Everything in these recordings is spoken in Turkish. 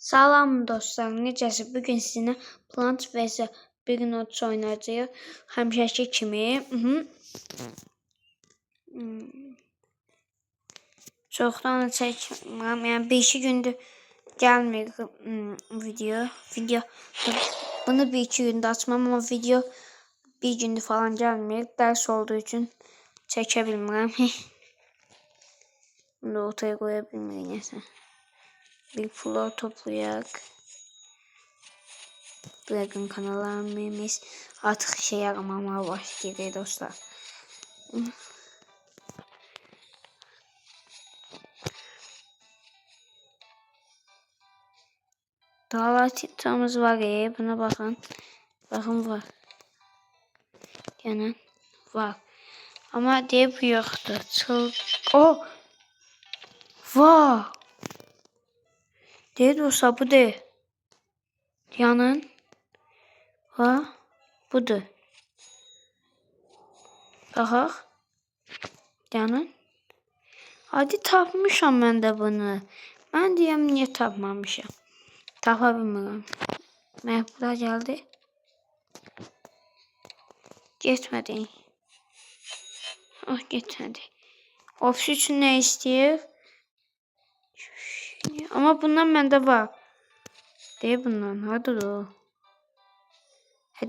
Salam dostlar, necəsiz? Bugün sizinlə Plant vs Bignotes oynayacağıq. Həmişəki kimi. Çoxdan çəkmirəm. Yəni 1-2 gündür gəlmir video. Bunu 1-2 gündə açmam, amma video bir gündür falan gəlmir. Dərs olduğu üçün çəkə bilmirəm. Bunu ortaya qoya bilmirik nəsə. Bir pullar toplayaq. Bırakın kanallarımız artık şey yaramamaya başladı dostlar. Dağlar titremiz var ya, buna bakın. Bakın var. Yani var. Ama deyip yoktu. Oh! Var! Deyip dostlar bu değil. Yanın. Va budur. Baxaq. Yanın. Hadi tapmışam mən də bunu. Mən deyəm niyə tapmamışam. Tapa bilmirəm. Məhbura gəldi. Getmədi. Oh, getmədi. Ofis üçün nə istəyir? Amma bundan məndə var. Deyir bundan. Hardır o?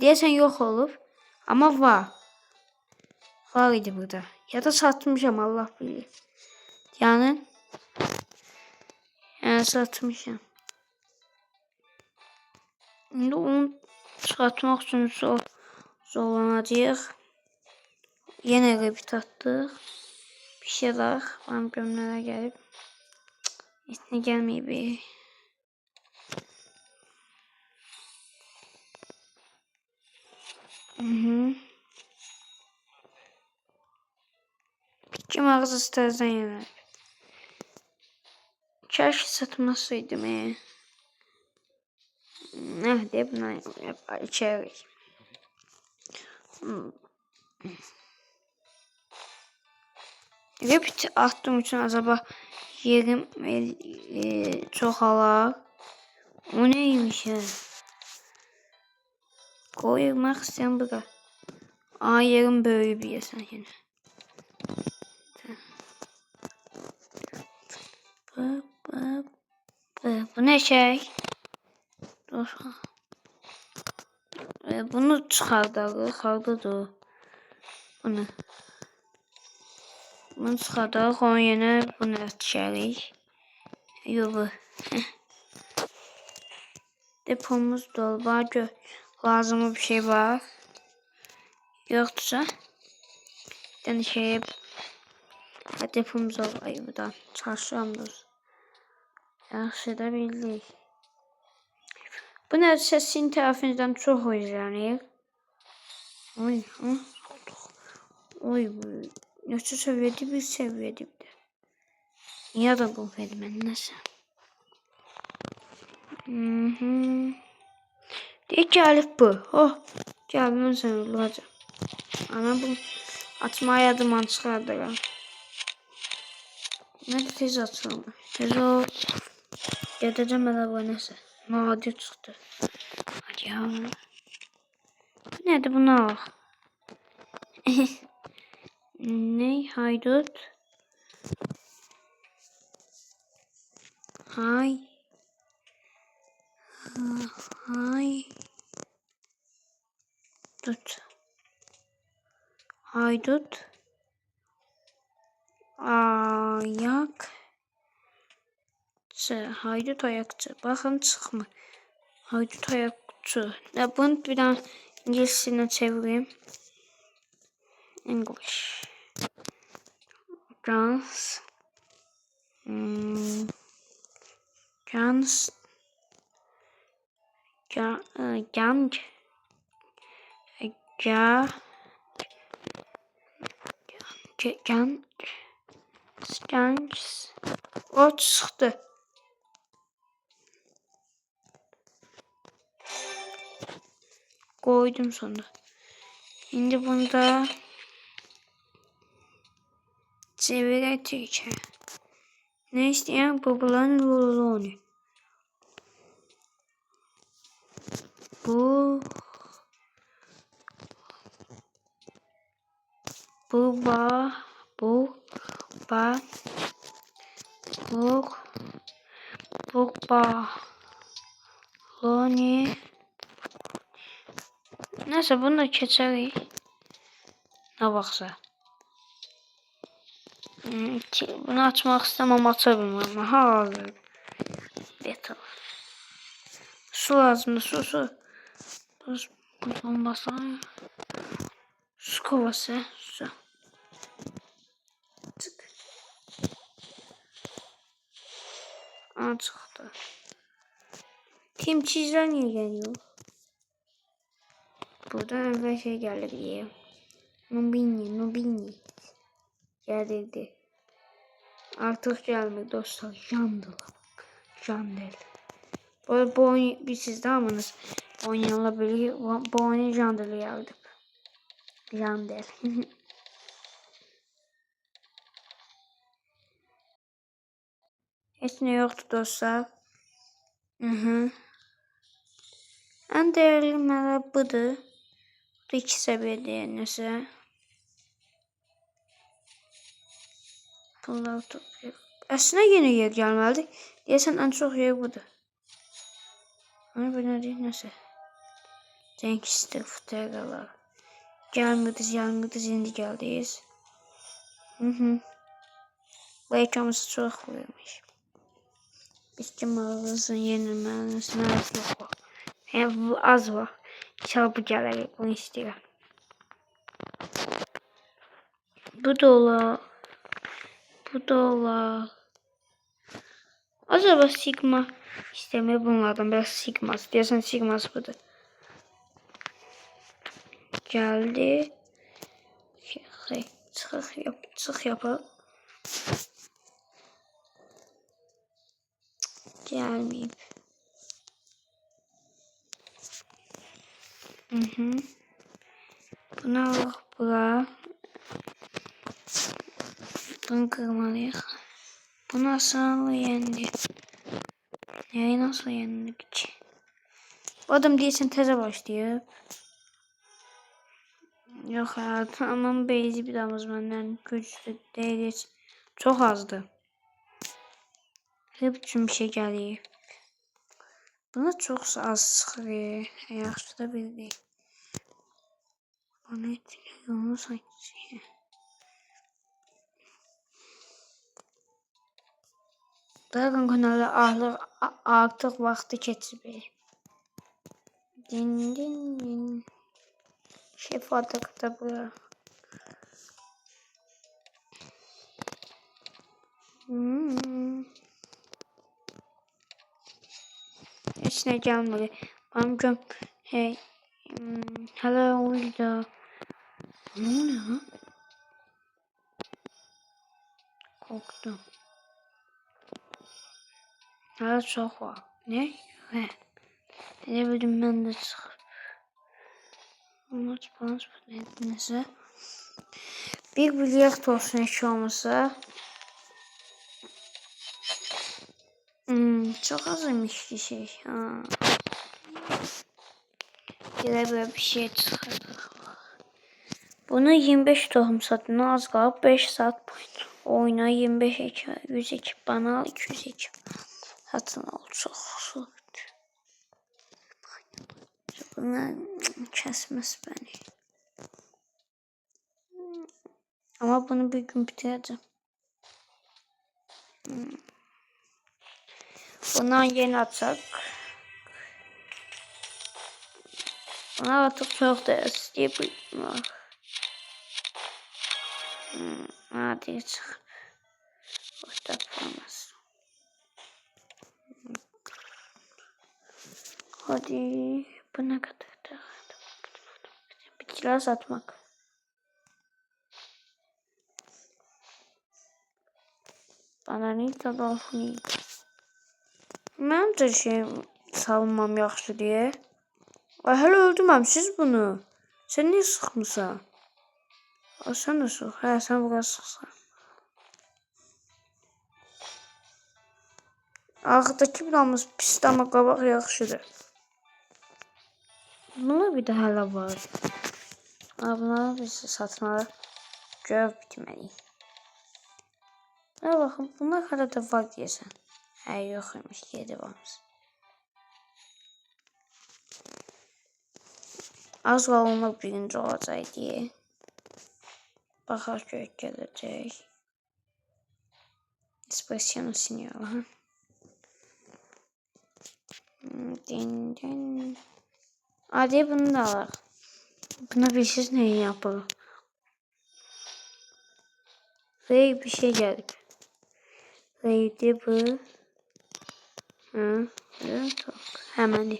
Deyəsən yox olub. Amma var. Var idi burada. Ya da satmışam, Allah bilir. Yəni satmışam. İndi onu satmaq üçün zorlanacağıq. Yenə rebit atdıq. Bir şeyler benim gömlələrə gəlib. Etnə gəlməyib. Bitki mağazası təzədən yemək. Keşke satmasaydım. Hadi bunu içerik. Repeat attığım için acaba yerim çok alar. O neymiş ya? Koymak isteyen bura. Aa, yerim böyle bir yesen yine. Bu ne şey? Bunu çıxardaq. Hardadır? Bunu. Bunu çıxardaq. Onu yenə bunu açarıq. Yox bu. Depomuz dolu. Bana lazım bir şey var. Yoksa yani şey depomuz var. Ay buradan çalışıyoruz. Yaxşı da bildik. Bu nədirsə sizin tərəfinizdən çox izlənir. Oy bu. Neçə səviyyədir? Bir səviyyədir bir də. Niyə da bu verdi mən nəsə? Deyək gəlib bu. Oh, gəlib mən sənə olacaq. Ana bu açmaya yadıman çıxardıram. Nədir tez açılma? Tez ol. Gedəcəm elə bu nəsə. Nadir çıxdı. Hadi ya. Nədir bunu al? Ne? Haydut. Haydut. Haydut ayakçı. Bakın çıkma. Haydut ayakçı. Ya bunu bir daha İngilizcesine çevireyim. English. Guns. O çıktı. Koydum sonunda. Şimdi bunu da çevireceğim. Ne isteyen babaların lolonu. Bu ba bu ba bu ba Loni. Neyse bunu da keçerik. Ne baksa. Bunu açmak istemem, aça bilmem. Hazır. Betal. Su lazımdı, su. Buz olmasa. Su kovası, su. Tık. Aa, çıktı. Kim çizgiler niye geliyor? Buradan evvel şey geldi diye. Nubini. Geldi. Artık gelmedi dostlar. Jandel. Bu oyun bir siz damınız oynayılabilir. Bu oyunu Jandel'e geldik. Jandel. Hiç ne yoktu dostlar. En değerli məlab budur. Bu 2 səviyyədə nəsə. Bunlar toplayıb. Əslində yeni yer gəlməlidir. Deyəsən ən çox yer budur. Hani bu nədir? Nəsə. Gangster futergalar. Gəlmirdiniz, indi gəldiniz. Bu ekranımızı çox vermiş. Bitki mağazasının yenilməsine az var. Yani bu az var. İnşallah bu gəlir. Bunu istəyirəm. Bu da olar. Acaba Sigma istemiyor bunlardan. Biraz Sigmas. Deyəsən Sigmas budur. Geldi. Çıx yapalım. Gelmeyeyim. Buna bak bura. Bunu kırmalıyız. Bu nasıl yendi? Neyi nasıl yendik ki? Bu adam değilsen teze başlıyor. Yok hayatım ama beyzi bir damız benden güçlü değil hiç. Çok azdı. Hep için bir şey geliyor. Buna çok az çıkıyor. Yaxşı da bir değil. Bana yolunu sanki. Dragon kanalı artık vakti keçib. Din. Şefadık da bura. Heç nə gəlmir. Benim göm hey. Hala orada. Ne ha? Korktum. Hala çok var. Ne? He. Ne bileyim ben de çıkıp. Maç neyse. Bir bilyard olsun eşi olmasa. Çok azmış ki şey. Yine böyle bir şey çıkardık. Bunu 25 tohum satın az kalıp 5 saat oyuna 25 ekip 100 ekip bana al 200 ekip satın al çok. Bunlar kesmez beni. Ama bunu bir gün bitireceğim. Bundan yeni atsak. Buna artık çok da isteyebilirim. Hadi çık. Ortak olmaz. Hadi. Bu ne kadar da. Bitkiler satmak. Bana ne tadalfını. Mənim də salınmam yaxşı diye. Ay hələ öldürməmsiz bunu. Sen niye sıxmısan? Sen de sıx. Hə, sen bu kadar sıxsan. Ağdakı binamız pis ama qabaq yaxşıdır. Buna bir de hala var. Bunları biz satmalı. Görev bitmeli. Bakın bunlar kadar da var diyesen. Yokmuş diye devamız. Az kalınlık birinci olacak diye. Bakar gök gelecek. Ekspresyonu siniyor. Din din. Hadi bunu da alalım. Buna bir şey ne yapalım? Ve bir şey geldi. Neydi bu? Hemen.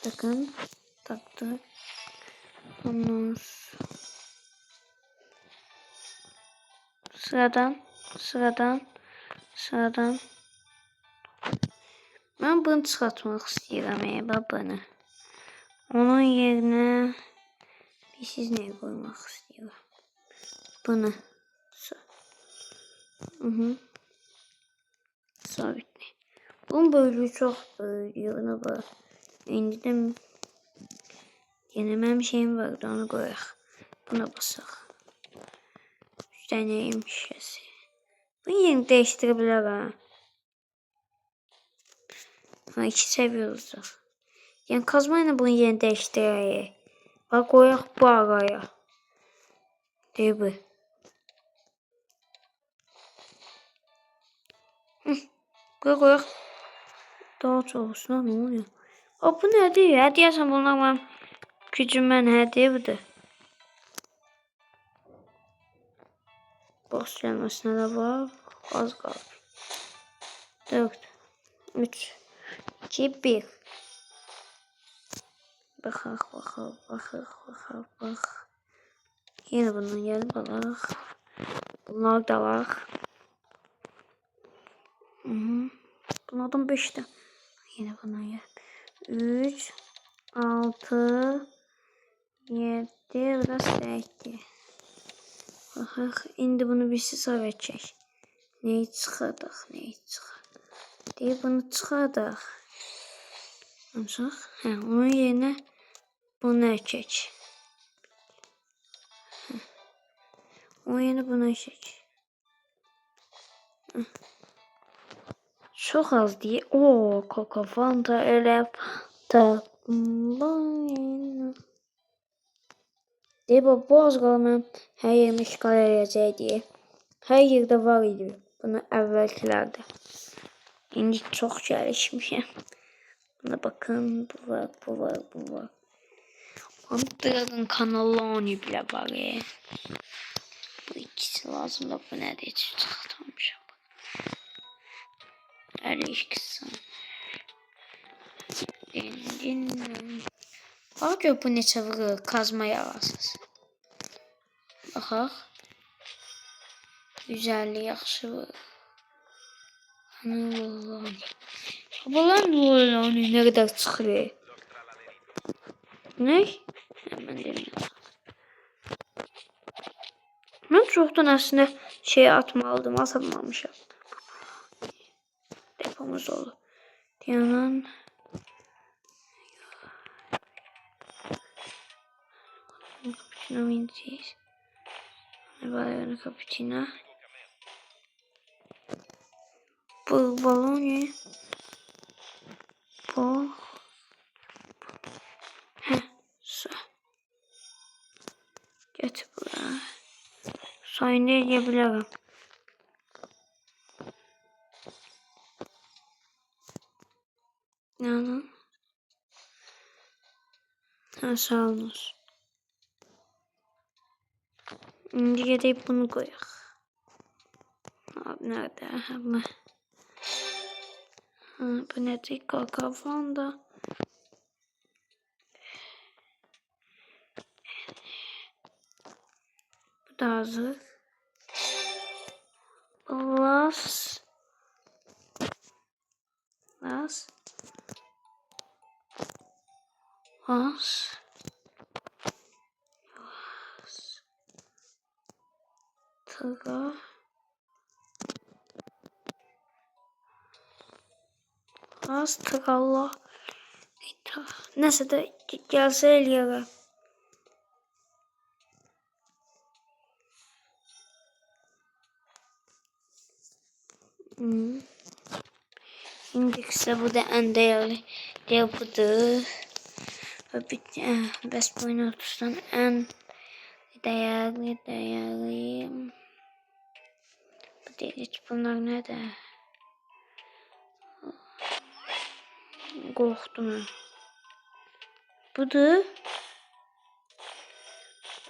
Bakın. Taktık. Ondan sıradan. Ben bunu çıkartmak istiyorum babanı. Onun yerine bir şey ne koymak istiyorum. Bunu. Sabit. Bunun böyle çok böyle bak. İndi de denemem şeyim vardı onu koyak. Buna basak. 3 taneymiş şişesi. Bunu yerini değiştirebilirim. İki seviyoruz da. Yani kazmayla bunu yerini değiştireyim. Bak koyak bu araya. Değil mi? Buraya koyak. Daha çok olsun ne oluyor? Bu ne diyor? Hadi yazsam bunlar benim gücümden hediye budur. Boş gelmesine de var. Az kaldı. 4, 3, 2, 1. Bak. Yine bundan geldi bak. Bunlar da var. Bunlardan 5'ti. Yine bundan geldi. 3, 6, 7, biraz 8. Bak, indi bunu birisi söyleyecek. Neyi çıkardık? Deyip bunu çıkardık. Ancaq, onun yerine bunu əkək. Onun yerine bunu əkək. Çox az deyə. Kokofanta elə deyib, bu az qala mən hər yerimi işgal edəcək deyə. Hər yerdə var idi bunu əvvəlkilərdə. İndi çox gəlişmişəm. Buna bakın, bu var. Dragon Cannelloni bile var ya. Bu ikisi lazım da bu ne diye çıkartmışım. 52 Din. Bak gör bu neçə vurur kazma yarasız. Baxaq. 150 yaxşı vurur. Cannelloni ne kadar çıxır? Ne? Hemen demiyorum. Ben çoktan aslında şey atmalıydım, atamamışım. Depomuz oldu. Diyanan. Cappuccino ineceğiz. Balon cappuccino. Bu balon ne? Bu. Su. Getir buraya. Sayın edebilirim. Yani. Sağ olunuz. Şimdi gidip bunu koyak. Abi nerede? Bu nedir? Kafamda. Bu da hazır. Las. Tıra. Astık Allah. Neyse de gelse eləyərəm. İndeksə bu da ən dəyərli deyə budur. Və bəs bu oyun otursan ən dəyərli. Bu deyil ki, bunlar nədir? Qorxdum. Budur.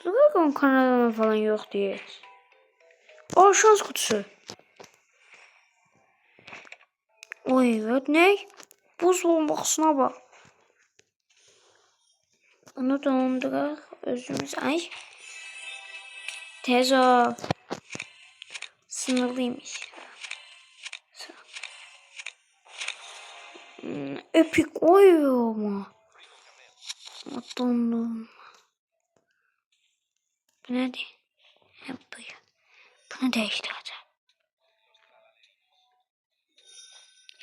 Bakın kanalına falan yok diye. O şans kutusu. Oy evet ne? Buz bombasına bak. Onu dondurak özümüz. Ay. Tez ol. Sınırlıymış. Epik oyuyor mu? Dondum. Bu nedir? Bunu değiştireceğim.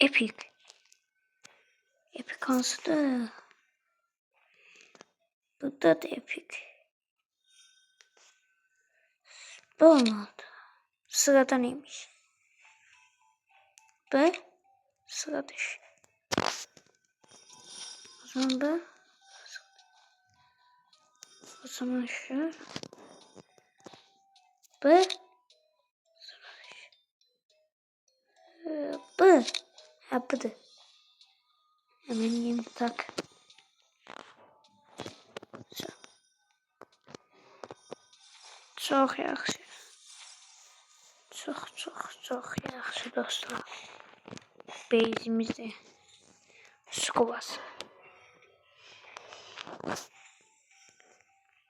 Epic. Epic hansıdır? Bu da epic. Bu olmadı. Sırada neymiş? Bu sıra dışı. O zaman bu. O zaman şu. Bu. Bu. Ha budur. Hemen yeni tak. Çok yaxşı. Çok yaxşı dostlar. Beyzimizde su kovası.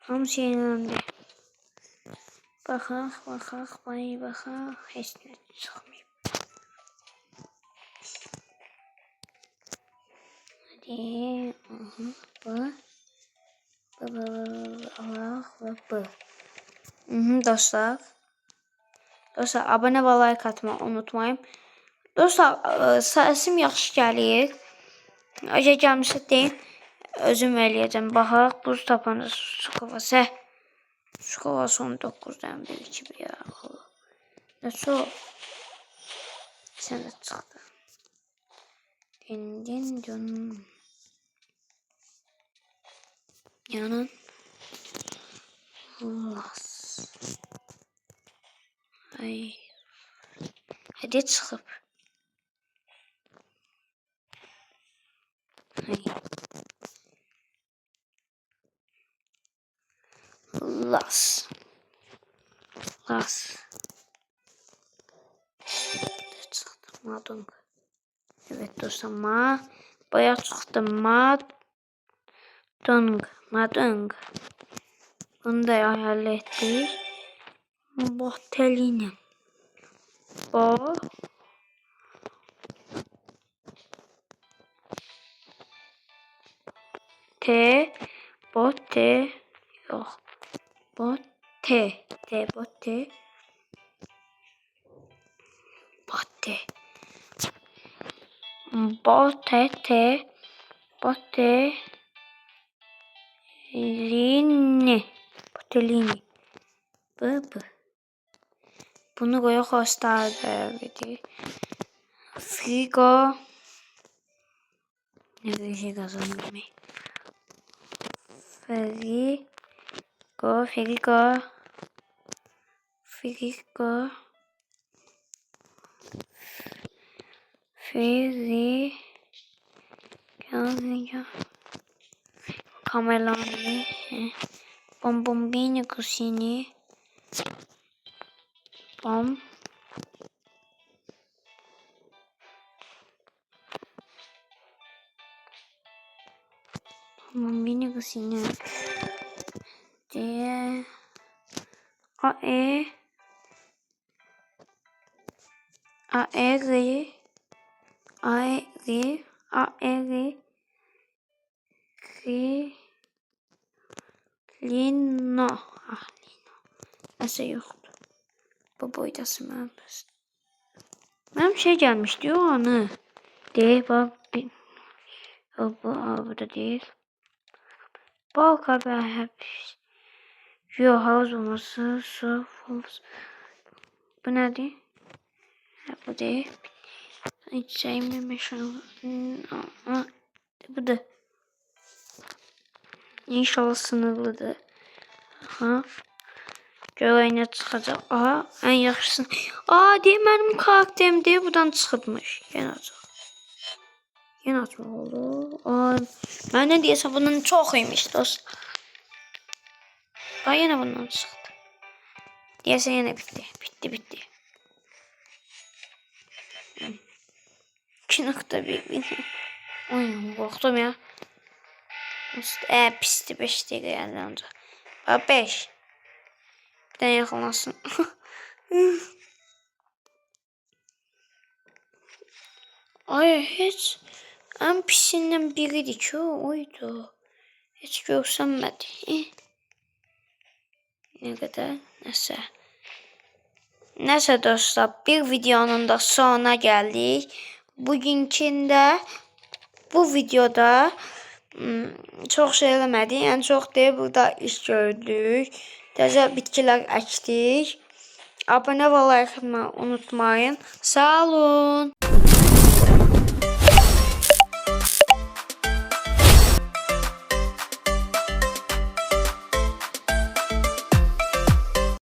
Tam şeyin önünde. Baxaq. Heç nə çıxmayıb. Hadi. Bu. Allah ve bu. Dostlar. Dostlar abone ve like atmayı unutmayın. Dostlar sesim yaxşı gəlir. Əgər gəlmişsə deyin. Özüm eləyəcəm. Baxaq. Buz tapanı su kovası. Su kovası 19'dan bir 2 bir ya. Ne su? Sen de çıktı. Din. Yanın. Las. Ay. Hadi çıkıp. Ay. Las. Çıktı. Madung. Evet dostlar. Bayağı çıktı. Madung. Bunu da hallettik. Botelini. Bote. Yok. Bote. Botelini. Bu. Bunu koyup gösterdi. Frigo. Ne bir kazandım. Frigo. Kameralani. Bombini kusini. Bombini kusini. Lino. Nasıl yoktu? Bu boydası benim şey gelmiş diyor anı. Değil bak. Bu da değil. Bal kabağı hep. Yok havuz olması. Su olması. Bu nedir? Bu değil. Hiç sevmemiş. Bu da. İnşallah sınırlıdır. Ha. Görək nə çıxacaq. Aha, ən yaxşısını. Deyim mənim karakterim deyə buradan çıxıbmış. Yenə açaq. Yenə açmaq oldu. Məndən deyəsən bunun çox imiş dostlar. Yenə bundan çıxdı. Deyəsən yenə bitti. Bitti. 2.1. Oy, qorxdum ya. Pisdir 5 dəqiqə gəldi ancaq. 5. Bir tane yakalansın. Ay hiç en pisinden biriydi ki oydu. Hiç görsənmədi. Ne kadar? Neyse dostlar, bir videonun da sonuna geldik. Bugünkündə bu videoda çok şey eləmədik. En çok da burada iş gördük. Təzə bitkilər əkdik. Abunə və like etməyi unutmayın. Sağ olun.